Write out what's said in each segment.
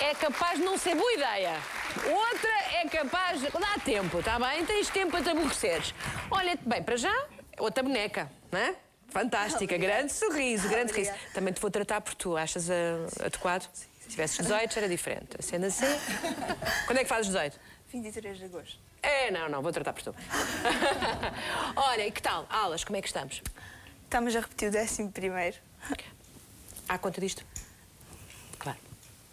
é capaz de não ser boa ideia. Outra é capaz... Dá tempo, está bem? Tens tempo a te aborreceres. Olha, bem, para já, outra boneca, não é? Fantástica, grande sorriso, grande sorriso. Também te vou tratar por tu, achas adequado? Se tivesses 18 era diferente. Sendo assim... Quando é que fazes 18? 23 de agosto. Não, vou tratar por tu. Olha, e que tal? Aulas, como é que estamos? Estamos a repetir o 11º. À conta disto? Claro.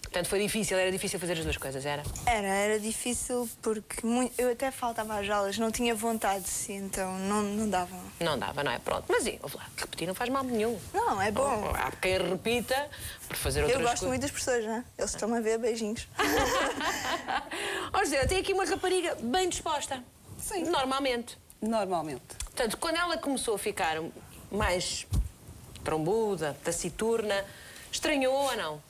Portanto, foi difícil, era difícil fazer as duas coisas, era? Era difícil porque eu até faltava às aulas, não tinha vontade, então não dava. Não dava, não é? Pronto. Mas, ouve lá, repetir não faz mal nenhum. Não, é bom. Há quem repita por fazer outras coisas. Eu gosto muito das pessoas, não é? Eles estão a ver, beijinhos. Ó, José, tem aqui uma rapariga bem disposta. Sim. Normalmente. Normalmente. Portanto, quando ela começou a ficar mais trombuda, taciturna, estranhou ou não?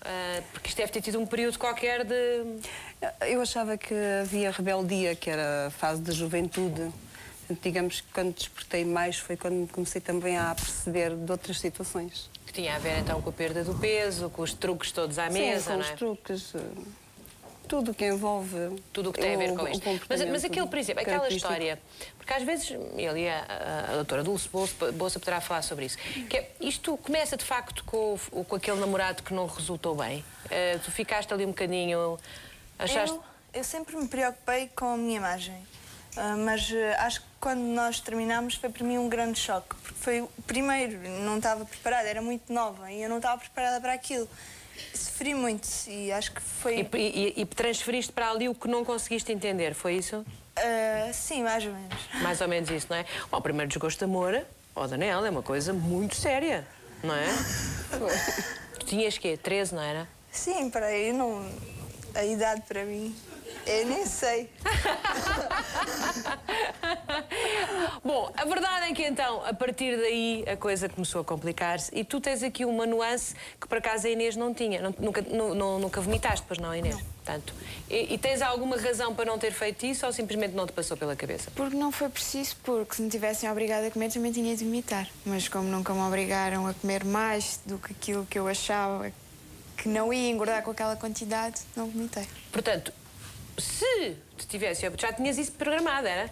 Porque isto deve ter tido um período qualquer de... Eu achava que havia rebeldia, que era a fase da juventude. Digamos que quando despertei mais foi quando comecei também a perceber de outras situações. Que tinha a ver então com a perda do peso, com os truques todos à mesa, com não é? os truques, tudo o que envolve... Tudo o que tem a ver com isto. Mas aquele, por exemplo, aquela história... Porque às vezes, ele e a doutora Dulce Bolsa poderá falar sobre isso. Que é, isto começa, de facto, com aquele namorado que não resultou bem. Tu ficaste ali um bocadinho... Achaste... Eu sempre me preocupei com a minha imagem. Mas acho que quando nós terminámos foi para mim um grande choque. Porque foi o primeiro, não estava preparada, era muito nova e eu não estava preparada para aquilo. Sofri muito e acho que foi... E transferiste para ali o que não conseguiste entender, foi isso? Sim, mais ou menos. Mais ou menos isso, não é? Bom, o primeiro desgosto de amor, Daniel, é uma coisa muito séria, não é? Tu tinhas quê? 13, não era? Sim, para aí, não... A idade para mim... Eu nem sei. Bom, a verdade é que então, a partir daí, a coisa começou a complicar-se e tu tens aqui uma nuance que por acaso a Inês não tinha. Nunca vomitaste, pois não, Inês? Não. Portanto, e tens alguma razão para não ter feito isso ou simplesmente não te passou pela cabeça? Porque não foi preciso, porque se me tivessem obrigado a comer também tinha de vomitar. Mas como nunca me obrigaram a comer mais do que aquilo que eu achava que não ia engordar com aquela quantidade, não vomitei. Portanto, se te tivesse... Já tinhas isso programado, era?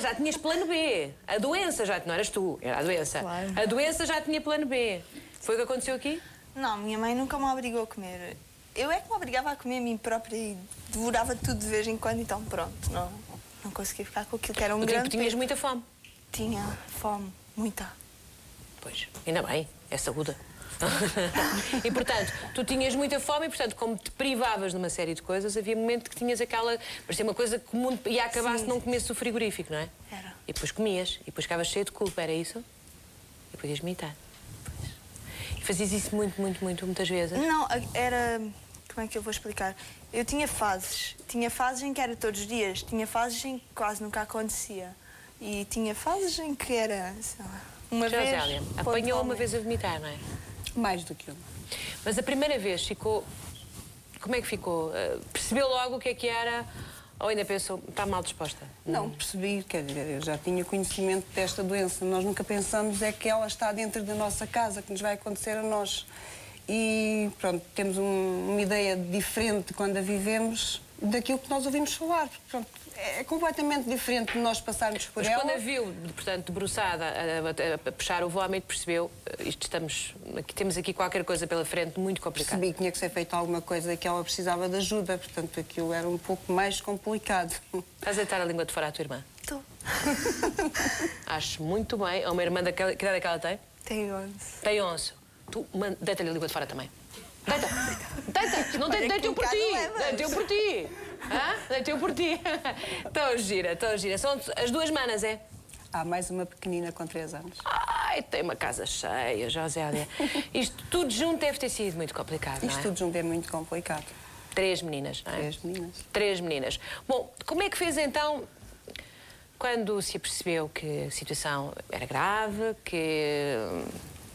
Já tinhas plano B. A doença já... Não eras tu, era a doença. Claro. A doença já tinha plano B. Foi o que aconteceu aqui? Não, minha mãe nunca me obrigou a comer. Eu é que me obrigava a comer a mim própria e devorava tudo de vez em quando, então pronto, não conseguia ficar com aquilo que era um grande... Tinhas muita fome? Tinha fome, muita. Pois, ainda bem, é saúde. E, portanto, tu tinhas muita fome e, portanto, como te privavas de uma série de coisas, havia momento que tinhas aquela... Parecia uma coisa comum ia acabar se não comesses o frigorífico, não é? Era. E depois comias, e depois ficavas cheio de culpa, era isso? E depois ias vomitar. E fazias isso muitas vezes? Não, era... Como é que eu vou explicar? Eu tinha fases. Tinha fases em que era todos os dias. Tinha fases em que quase nunca acontecia. E tinha fases em que era, sei lá, uma vez... Josélia, apanhou uma vez a vomitar, não é? Mais do que uma. Mas a primeira vez ficou... Como é que ficou? Percebeu logo o que era? Ou ainda pensou, está mal disposta? Não, percebi, quer dizer, eu já tinha conhecimento desta doença. Nós nunca pensamos é que ela está dentro da nossa casa, que nos vai acontecer a nós. E, pronto, temos uma ideia diferente quando a vivemos daquilo que nós ouvimos falar. Pronto, é completamente diferente de nós passarmos por ela. Mas quando a viu, portanto, debruçada, a puxar o vómito, percebeu, temos aqui qualquer coisa pela frente muito complicada. Percebi que tinha que ser feito alguma coisa, que ela precisava de ajuda, portanto, aquilo era um pouco mais complicado. Estás a deitar a língua de fora à tua irmã? Estou. Acho muito bem. É uma irmã que idade é que ela tem? Tem 11. Tem 11. Tu deita-lhe a língua de fora também. Deita! Deita! Não deita-o por ti! Deita-o por ti! Deita-o por ti! Tão gira, tão gira. São as duas manas, é? Há mais uma pequenina com 3 anos. Ai, tem uma casa cheia, Josélia. Isto tudo junto deve ter sido muito complicado, não é? Isto tudo junto é muito complicado. 3 meninas, não é? 3 meninas. 3 meninas. Bom, como é que fez então quando se apercebeu que a situação era grave, que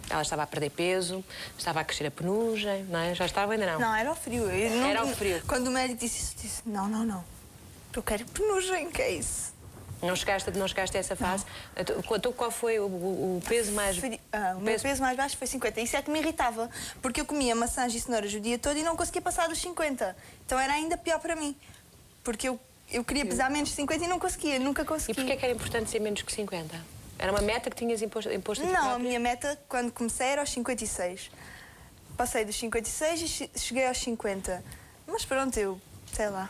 ela estava a perder peso, estava a crescer a penugem, não é? Já estava ainda não? Não, era o frio. Era o frio. Quando o médico disse isso, disse, não. Eu quero penugem, que é isso? Não chegaste a essa fase? Então, qual foi o peso mais... O meu peso mais baixo foi 50. Isso é que me irritava, porque eu comia maçãs e cenouras o dia todo e não conseguia passar dos 50. Então era ainda pior para mim, porque eu queria pesar menos de 50 e não conseguia, nunca conseguia. E porquê que era importante ser menos que 50? Era uma meta que tinhas imposto Não, a minha meta, quando comecei, era aos 56. Passei dos 56 e cheguei aos 50. Mas pronto, sei lá,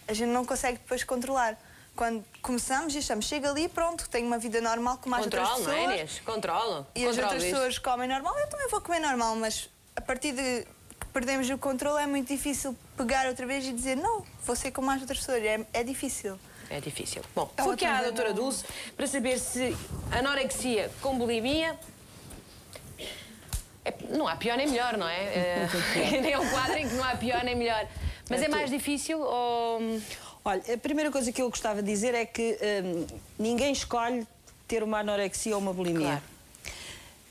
a gente não consegue depois controlar. Quando começamos e achamos, chega ali e pronto, tenho uma vida normal como as outras pessoas. Controlo, não é, Inês? Controlo. E as outras pessoas comem normal, eu também vou comer normal, mas a partir de que perdemos o controle é muito difícil pegar outra vez e dizer não, vou ser como as outras pessoas, é difícil. É difícil. Bom, fui aqui à doutora Dulce para saber se anorexia com bulimia... Não há pior nem melhor, não é? Nem é um quadro em que não há pior nem melhor. Mas é mais difícil ou... Olha, a primeira coisa que eu gostava de dizer é que ninguém escolhe ter uma anorexia ou uma bulimia. Claro.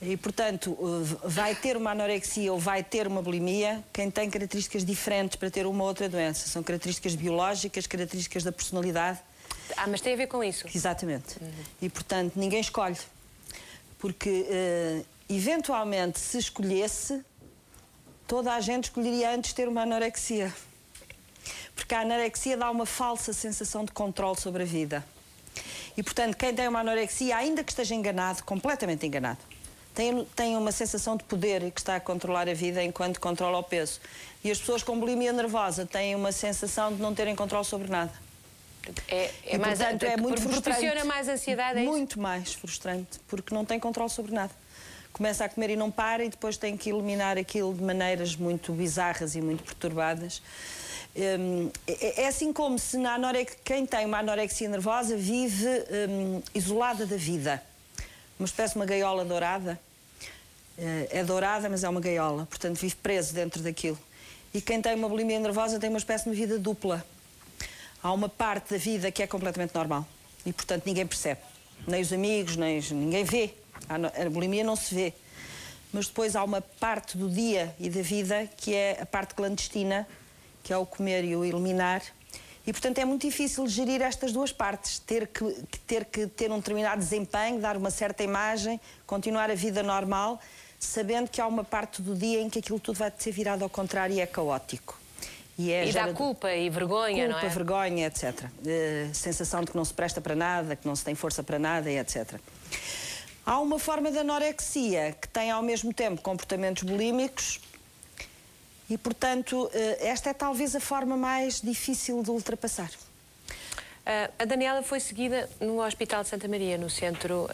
E, portanto, vai ter uma anorexia ou vai ter uma bulimia quem tem características diferentes para ter uma ou outra doença. São características biológicas, características da personalidade. Mas tem a ver com isso? Exatamente. E, portanto, ninguém escolhe. Porque, eventualmente, se escolhesse, toda a gente escolheria antes ter uma anorexia. Porque a anorexia dá uma falsa sensação de controle sobre a vida. E, portanto, quem tem uma anorexia, ainda que esteja enganado, completamente enganado, tem uma sensação de poder e que está a controlar a vida enquanto controla o peso. E as pessoas com bulimia nervosa têm uma sensação de não terem controle sobre nada. Portanto, é muito frustrante. Proporciona mais ansiedade, é isso? Muito mais frustrante, porque não tem controle sobre nada. Começa a comer e não para e depois tem que eliminar aquilo de maneiras muito bizarras e muito perturbadas. É assim como se quem tem uma anorexia nervosa vive isolada da vida. Uma espécie de uma gaiola dourada. É dourada, mas é uma gaiola. Portanto, vive preso dentro daquilo. E quem tem uma bulimia nervosa tem uma espécie de vida dupla. Há uma parte da vida que é completamente normal. E, portanto, ninguém percebe. Nem os amigos, ninguém vê. A bulimia não se vê. Mas depois há uma parte do dia e da vida que é a parte clandestina, que é o comer e o eliminar. E, portanto, é muito difícil gerir estas duas partes. Ter que ter um determinado desempenho, dar uma certa imagem, continuar a vida normal, sabendo que há uma parte do dia em que aquilo tudo vai ser virado ao contrário e é caótico. E dá culpa e vergonha, não é? Culpa, vergonha, etc. Sensação de que não se presta para nada, que não se tem força para nada, etc. Há uma forma de anorexia que tem ao mesmo tempo comportamentos bulímicos e, portanto, esta é talvez a forma mais difícil de ultrapassar. A Daniela foi seguida no Hospital de Santa Maria, no centro...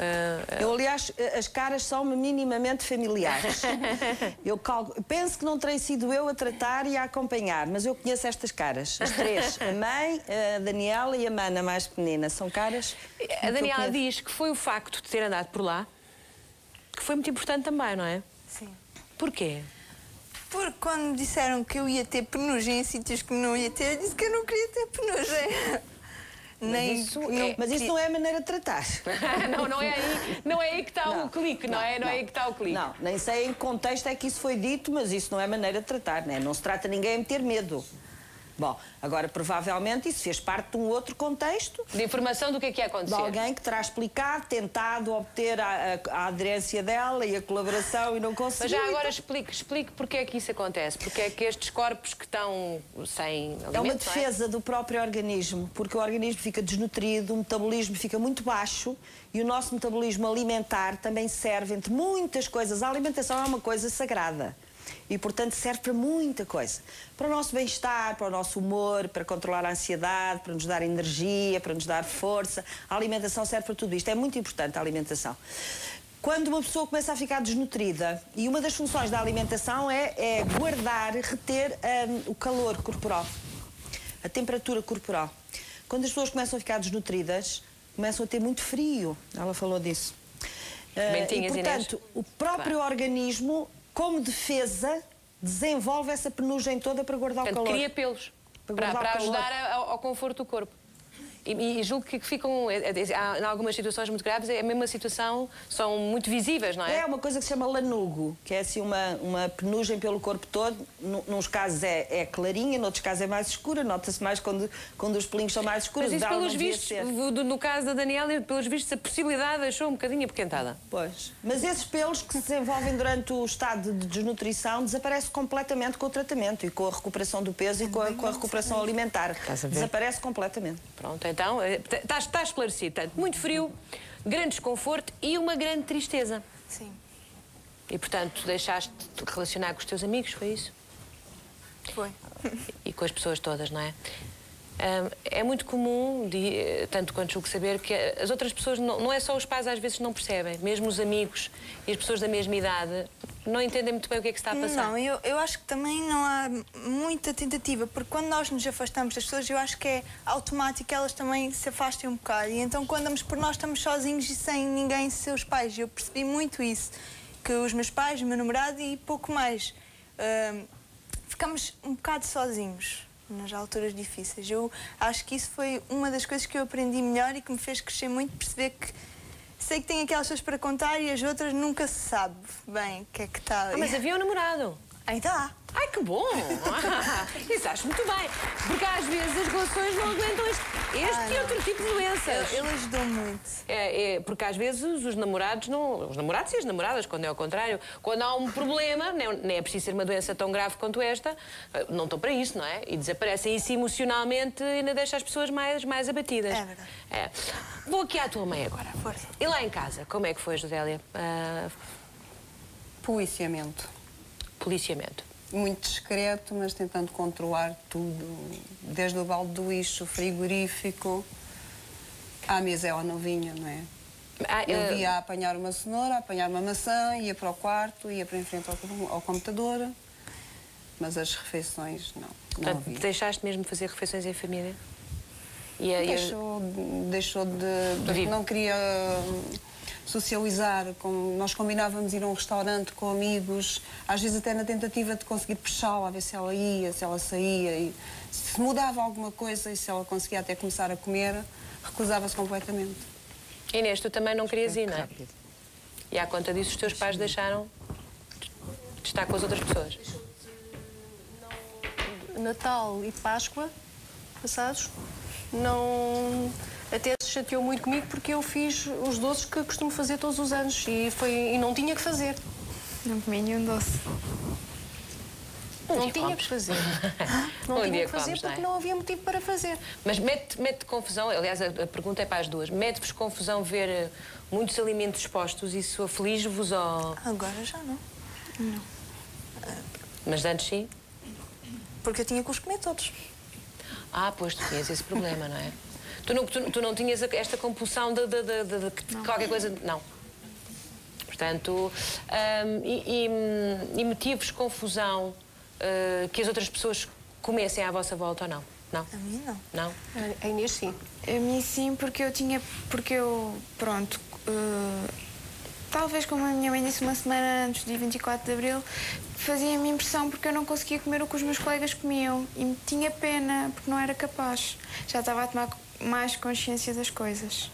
Eu, aliás, as caras são-me minimamente familiares. Eu penso que não terei sido eu a tratar e a acompanhar, mas eu conheço estas caras. As três. A mãe, a Daniela e a Mana, mais pequenina. São caras... A Daniela diz que foi o facto de ter andado por lá que foi muito importante também, não é? Sim. Porquê? Porque quando me disseram que eu ia ter penugem em sítios que não ia ter, eu disse que eu não queria ter penugem. Mas isso não é a maneira de tratar. não é aí que está o clique, não é? Não é aí que está o clique. Não, nem sei em que contexto é que isso foi dito, mas isso não é maneira de tratar, né? Não se trata ninguém a meter medo. Bom, agora, provavelmente, isso fez parte de um outro contexto. De informação do que é que ia acontecer. De alguém que terá explicado, tentado obter a aderência dela e a colaboração e não conseguiu. Mas já agora explique porque é que isso acontece. Porque é que estes corpos que estão sem alimento, é uma defesa do próprio organismo, porque o organismo fica desnutrido, o metabolismo fica muito baixo e o nosso metabolismo alimentar também serve, entre muitas coisas. A alimentação é uma coisa sagrada. E, portanto, serve para muita coisa. Para o nosso bem-estar, para o nosso humor, para controlar a ansiedade, para nos dar energia, para nos dar força. A alimentação serve para tudo isto. É muito importante a alimentação. Quando uma pessoa começa a ficar desnutrida, e uma das funções da alimentação é guardar, reter o calor corporal, a temperatura corporal. Quando as pessoas começam a ficar desnutridas, começam a ter muito frio. Ela falou disso. E, portanto, o próprio organismo, como defesa, desenvolve essa penugem toda para guardar o calor. Cria pelos, para ajudar ao conforto do corpo. E julgo que ficam, em algumas situações muito graves, é a mesma situação, são muito visíveis, não é? É uma coisa que se chama lanugo, que é assim uma penugem pelo corpo todo. Nos casos é clarinha, noutros casos é mais escura, nota-se mais quando os pelinhos são mais escuros. Mas isso, pelos vistos, no caso da Daniela, pelos vistos, a possibilidade deixou um bocadinho apoquentada. Pois. Mas esses pelos que se desenvolvem durante o estado de desnutrição desaparecem completamente com o tratamento e com a recuperação do peso e com a recuperação alimentar. Desaparece completamente. Pronto, então, está esclarecido. Portanto, muito frio, grande desconforto e uma grande tristeza. Sim. E, portanto, deixaste-te relacionar com os teus amigos, foi isso? Foi. E com as pessoas todas, não é? É muito comum, tanto quanto julgo saber, que as outras pessoas, não é só os pais às vezes não percebem, mesmo os amigos e as pessoas da mesma idade não entendem muito bem o que é que se está a passar. Não, eu acho que também não há muita tentativa, porque quando nós nos afastamos das pessoas, eu acho que é automático que elas também se afastem um bocado. E então quando damos por nós estamos sozinhos e sem ninguém, seus pais. Eu percebi muito isso, que os meus pais, o meu namorado e pouco mais, ficamos um bocado sozinhos nas alturas difíceis. Eu acho que isso foi uma das coisas que eu aprendi melhor e que me fez crescer muito, perceber que sei que tem aquelas coisas para contar e as outras nunca se sabe bem o que é que está ali. Mas havia um namorado. Ainda há. Ai, que bom! Isso acho muito bem. Porque às vezes as relações não aguentam este e outro tipo de doenças. Ele ajudou muito. Porque às vezes os namorados não... Os namorados e as namoradas, quando é ao contrário. Quando há um problema, nem é preciso ser uma doença tão grave quanto esta, não estão para isso, não é? E desaparecem. Isso emocionalmente ainda deixa as pessoas mais abatidas. É verdade. Vou aqui à tua mãe agora. Força. E lá em casa, como é que foi, Josélia? Policiamento. Policiamento. Muito discreto, mas tentando controlar tudo, desde o balde do lixo, frigorífico, à mesa ela não vinha, não é? Eu via a apanhar uma cenoura, a apanhar uma maçã, ia para o quarto, ia para em frente ao computador, mas as refeições não havia. Deixaste mesmo de fazer refeições em família? Deixou de não queria socializar, nós combinávamos ir a um restaurante com amigos, às vezes até na tentativa de conseguir puxá-la, a ver se ela ia, se ela saía, e se mudava alguma coisa e se ela conseguia até começar a comer, recusava-se completamente. Inês, tu também não querias ir, não é? E à conta disso os teus pais deixaram de estar com as outras pessoas? Natal e Páscoa passados, não... Até se chateou muito comigo porque eu fiz os doces que costumo fazer todos os anos e não tinha que fazer. Não comi nenhum doce. Não tinha que fazer. Não tinha que fazer porque não havia motivo para fazer. Mas mete confusão, aliás, a pergunta é para as duas. Mete-vos confusão ver muitos alimentos expostos? Isso aflige-vos ou... Agora já não. Não. Mas antes sim? Porque eu tinha que os comer todos. Pois, tu tinhas esse problema, não é? Tu não tinhas esta compulsão de qualquer coisa... Não. Portanto, e metia-vos confusão que as outras pessoas comessem à vossa volta ou não? Não? A mim não. Não? A Inês sim. A mim sim, pronto, talvez como a minha mãe disse uma semana antes, dia 24 de Abril, fazia-me impressão porque eu não conseguia comer o que os meus colegas comiam e me tinha pena porque não era capaz. Já estava a tomar mais consciência das coisas.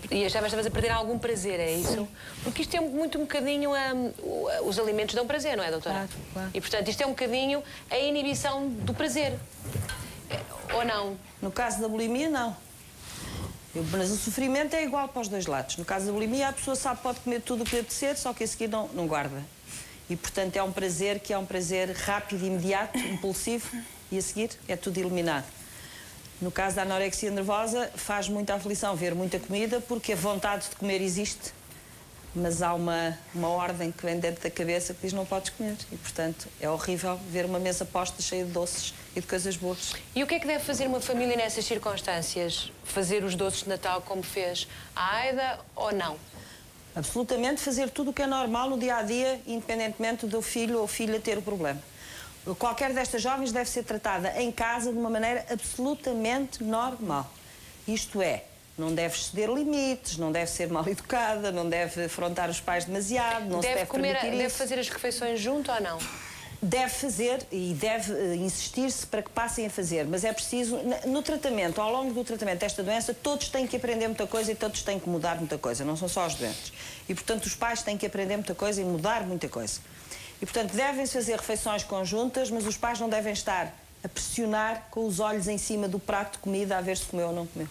E estavas a perder algum prazer, é isso? Sim. Porque isto é muito um bocadinho... os alimentos dão prazer, não é, doutora? Claro. E, portanto, isto é um bocadinho a inibição do prazer. Ou não? No caso da bulimia, não. Mas o sofrimento é igual para os dois lados. No caso da bulimia, a pessoa sabe que pode comer tudo o que lhe apetecer, só que a seguir não guarda. E, portanto, é um prazer que é um prazer rápido, imediato, impulsivo, e a seguir é tudo eliminado. No caso da anorexia nervosa, faz muita aflição ver muita comida, porque a vontade de comer existe, mas há uma ordem que vem dentro da cabeça que diz não podes comer. E, portanto, é horrível ver uma mesa posta cheia de doces e de coisas boas. E o que é que deve fazer uma família nessas circunstâncias? Fazer os doces de Natal como fez a Aida ou não? Absolutamente fazer tudo o que é normal no dia-a-dia, independentemente do filho ou filha ter o problema. Qualquer destas jovens deve ser tratada em casa de uma maneira absolutamente normal. Isto é, não deve ceder limites, não deve ser mal educada, não deve afrontar os pais demasiado, não se deve permitir isso. Deve fazer as refeições junto ou não? deve fazer e deve insistir-se para que passem a fazer, mas é preciso, no tratamento, ao longo do tratamento desta doença, todos têm que aprender muita coisa e todos têm que mudar muita coisa, não são só os doentes. E, portanto, os pais têm que aprender muita coisa e mudar muita coisa. E, portanto, devem-se fazer refeições conjuntas, mas os pais não devem estar a pressionar com os olhos em cima do prato de comida a ver se comeu ou não comeu.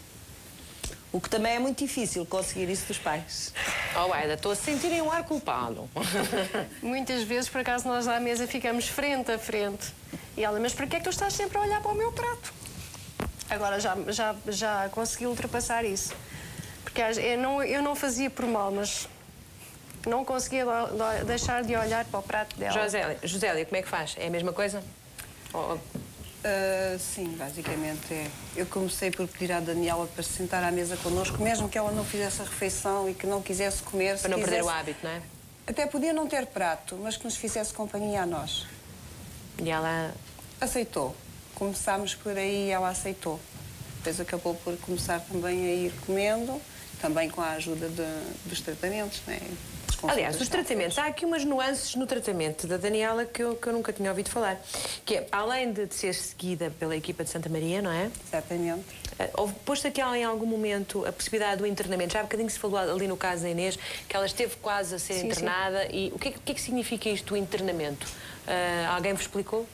O que também é muito difícil conseguir isso dos pais. Oh, Aida, estou a sentir um ar culpado. Muitas vezes, por acaso, nós à mesa ficamos frente a frente. E ela, mas para que é que tu estás sempre a olhar para o meu prato? Agora já consegui ultrapassar isso. Porque eu não fazia por mal, mas não conseguia deixar de olhar para o prato dela. Josélia, como é que faz? É a mesma coisa? Sim, basicamente é. Eu comecei por pedir à Daniela para se sentar à mesa connosco, mesmo que ela não fizesse a refeição e que não quisesse comer. Para não perder o hábito, não é? Até podia não ter prato, mas que nos fizesse companhia a nós. E ela... Aceitou. Começámos por aí e ela aceitou. Depois acabou por começar também a ir comendo, também com a ajuda dos tratamentos, não é? Aliás, os tratamentos, há aqui umas nuances no tratamento da Daniela que eu nunca tinha ouvido falar. Que é, além de ser seguida pela equipa de Santa Maria, não é? Exatamente. Posto aqui em algum momento a possibilidade do internamento? Já há bocadinho se falou ali no caso da Inês, que ela esteve quase a ser internada. Sim. E o que é que significa isto, o internamento? Alguém vos explicou?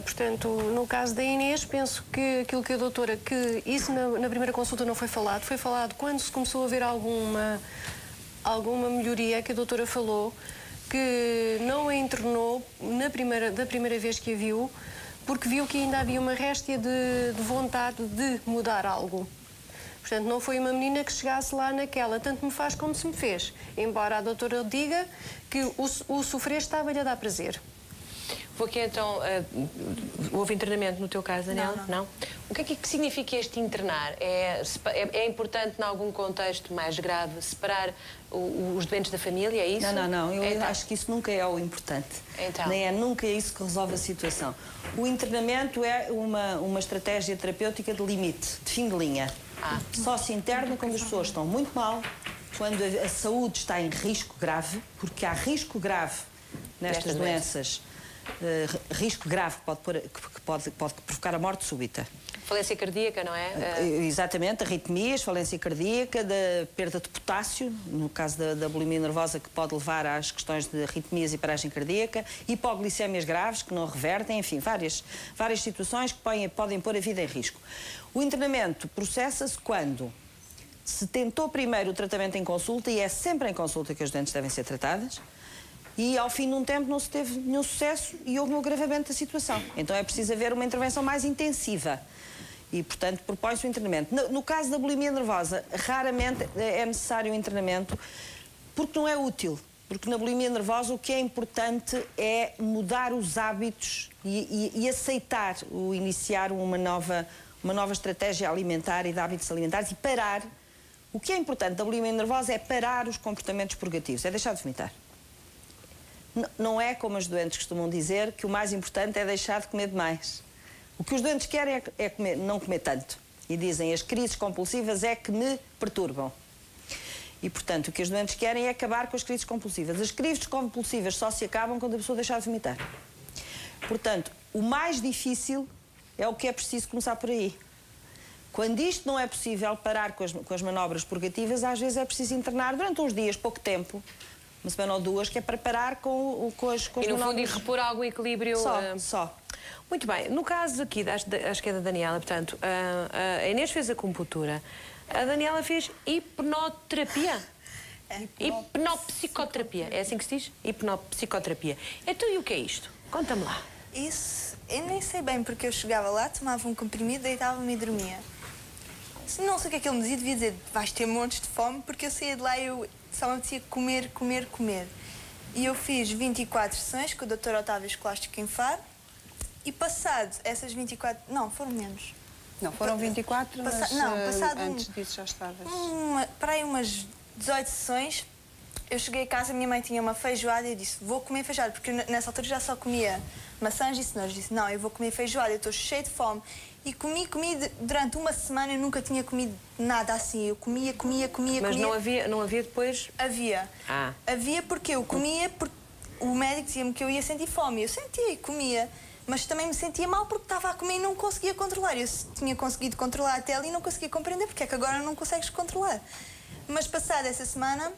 Portanto, no caso da Inês, penso que aquilo que a doutora, que isso na primeira consulta não foi falado quando se começou a ver alguma melhoria, que a doutora falou, que não a internou da primeira vez que a viu, porque viu que ainda havia uma réstia de vontade de mudar algo. Portanto, não foi uma menina que chegasse lá naquela, tanto me faz como se me fez. Embora a doutora diga que o sofrer estava-lhe a dar prazer. Vou aqui então... houve internamento no teu caso, Daniela? Não. O que é que significa este internar? É importante, em algum contexto mais grave, separar os doentes da família, é isso? Não. Eu acho que isso nunca é o importante. Então. Nem é nunca isso que resolve a situação. O internamento é uma estratégia terapêutica de limite, de fim de linha. Só se interna quando as pessoas estão muito mal, quando a saúde está em risco grave, porque há risco grave nestas doenças. Risco grave que pode provocar a morte súbita. Falência cardíaca, não é? Exatamente, arritmias, falência cardíaca, da perda de potássio, no caso da bulimia nervosa, que pode levar às questões de arritmias e paragem cardíaca, hipoglicémias graves, que não revertem, enfim, várias situações que podem pôr a vida em risco. O internamento processa-se quando se tentou primeiro o tratamento em consulta, e é sempre em consulta que as doentes devem ser tratadas, e ao fim de um tempo não se teve nenhum sucesso e houve um agravamento da situação. Então é preciso haver uma intervenção mais intensiva e, portanto, propõe-se o internamento. No caso da bulimia nervosa, raramente é necessário o internamento porque não é útil. Porque na bulimia nervosa o que é importante é mudar os hábitos e aceitar iniciar uma nova estratégia alimentar e de hábitos alimentares e parar. O que é importante da bulimia nervosa é parar os comportamentos purgativos, é deixar de vomitar. Não é, como os doentes costumam dizer, que o mais importante é deixar de comer demais. O que os doentes querem é não comer tanto. E dizem, as crises compulsivas é que me perturbam. E, portanto, o que os doentes querem é acabar com as crises compulsivas. As crises compulsivas só se acabam quando a pessoa deixar de vomitar. Portanto, o mais difícil é o que é preciso começar por aí. Quando isto não é possível parar com as manobras purgativas, às vezes é preciso internar durante uns dias, pouco tempo, uma semana ou duas, que é para parar com as manobras. E, no fundo, repor algum equilíbrio... Só. Muito bem. No caso aqui, acho que é da Daniela, portanto, a Inês fez acupuntura, a Daniela fez hipnoterapia. Hipnopsicoterapia. É assim que se diz? Hipnopsicoterapia. Então, e o que é isto? Conta-me lá. Isso, eu nem sei bem, porque eu chegava lá, tomava um comprimido, deitava-me e dormia. Não sei o que é que ele me dizia, devia dizer, vais ter montes de fome, porque eu saía de lá e eu só me apetecia comer. E eu fiz 24 sessões com o Dr. Otávio Escolástico em Faro, e passado essas 24... Não, foram menos. Não, foram 24, mas passado antes disso já estavas... Para aí umas 18 sessões, eu cheguei a casa, a minha mãe tinha uma feijoada e eu disse, vou comer feijoada, porque nessa altura já só comia maçãs e cenouras. Disse, não, eu vou comer feijoada, eu estou cheio de fome. E comi durante uma semana, eu nunca tinha comido nada assim. Eu comia. Mas não havia depois? Havia. Havia porque eu comia, porque o médico dizia-me que eu ia sentir fome. Eu sentia e comia. Mas também me sentia mal porque estava a comer e não conseguia controlar. Eu tinha conseguido controlar até ali e não conseguia compreender porque é que agora não consegues controlar. Mas passada essa semana,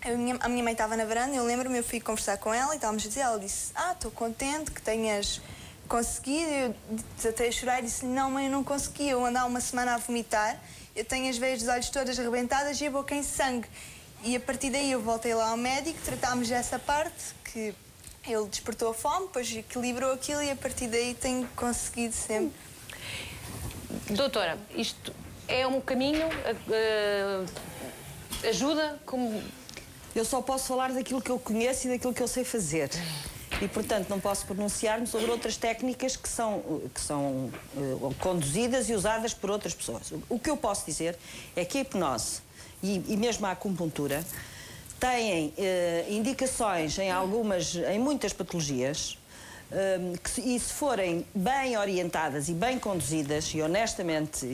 a minha mãe estava na varanda, eu lembro-me, eu fui conversar com ela e estávamos a dizer, ela disse, estou contente que tenhas conseguido. Eu desatei a chorar e disse-lhe, não mãe, eu não consegui, eu andava uma semana a vomitar, eu tenho as veias dos olhos todas arrebentadas e a boca em sangue. E a partir daí eu voltei lá ao médico, tratámos dessa parte, que ele despertou a fome, depois equilibrou aquilo e a partir daí tenho conseguido sempre. Doutora, isto é um caminho, ajuda como... Eu só posso falar daquilo que eu conheço e daquilo que eu sei fazer. E, portanto, não posso pronunciar-me sobre outras técnicas que são conduzidas e usadas por outras pessoas. O que eu posso dizer é que a hipnose e mesmo a acupuntura têm indicações em muitas patologias e se forem bem orientadas e bem conduzidas e honestamente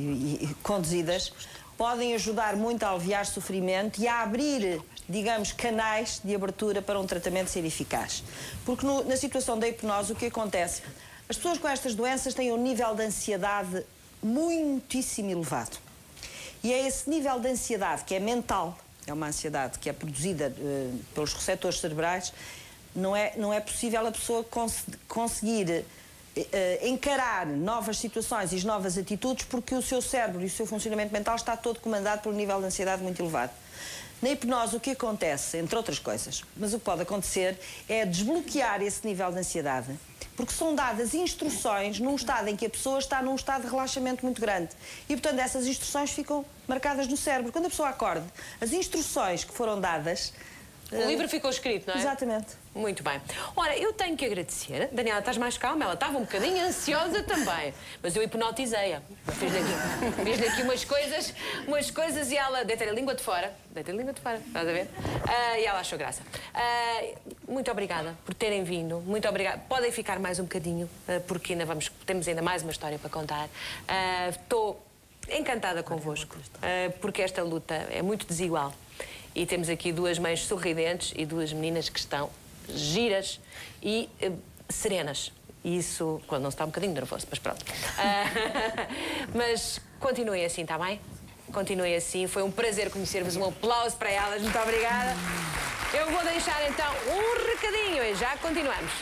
conduzidas, podem ajudar muito a aliviar sofrimento e a abrir, digamos, canais de abertura para um tratamento ser eficaz. Porque na situação da hipnose o que acontece? As pessoas com estas doenças têm um nível de ansiedade muitíssimo elevado. E é esse nível de ansiedade que é mental, é uma ansiedade que é produzida pelos receptores cerebrais, não é possível a pessoa conseguir encarar novas situações e novas atitudes porque o seu cérebro e o seu funcionamento mental está todo comandado por um nível de ansiedade muito elevado. Na hipnose o que acontece, entre outras coisas, mas o que pode acontecer é desbloquear esse nível de ansiedade, porque são dadas instruções num estado em que a pessoa está num estado de relaxamento muito grande. E, portanto, essas instruções ficam marcadas no cérebro. Quando a pessoa acorde, as instruções que foram dadas... O livro ficou escrito, não é? Exatamente. Muito bem. Ora, eu tenho que agradecer. Daniela, estás mais calma? Ela estava um bocadinho ansiosa também. Mas eu hipnotizei-a. Fiz-lhe aqui umas coisas e ela... Deitei a língua de fora. Estás a ver? E ela achou graça. Muito obrigada por terem vindo. Muito obrigada. Podem ficar mais um bocadinho, porque temos ainda mais uma história para contar. Estou encantada convosco, porque esta luta é muito desigual. E temos aqui duas mães sorridentes e duas meninas que estão giras e serenas. E isso, quando não se está um bocadinho nervoso, mas pronto. Mas continuem assim, está bem? Continuem assim. Foi um prazer conhecer-vos. Um aplauso para elas. Muito obrigada. Eu vou deixar então um recadinho e já continuamos.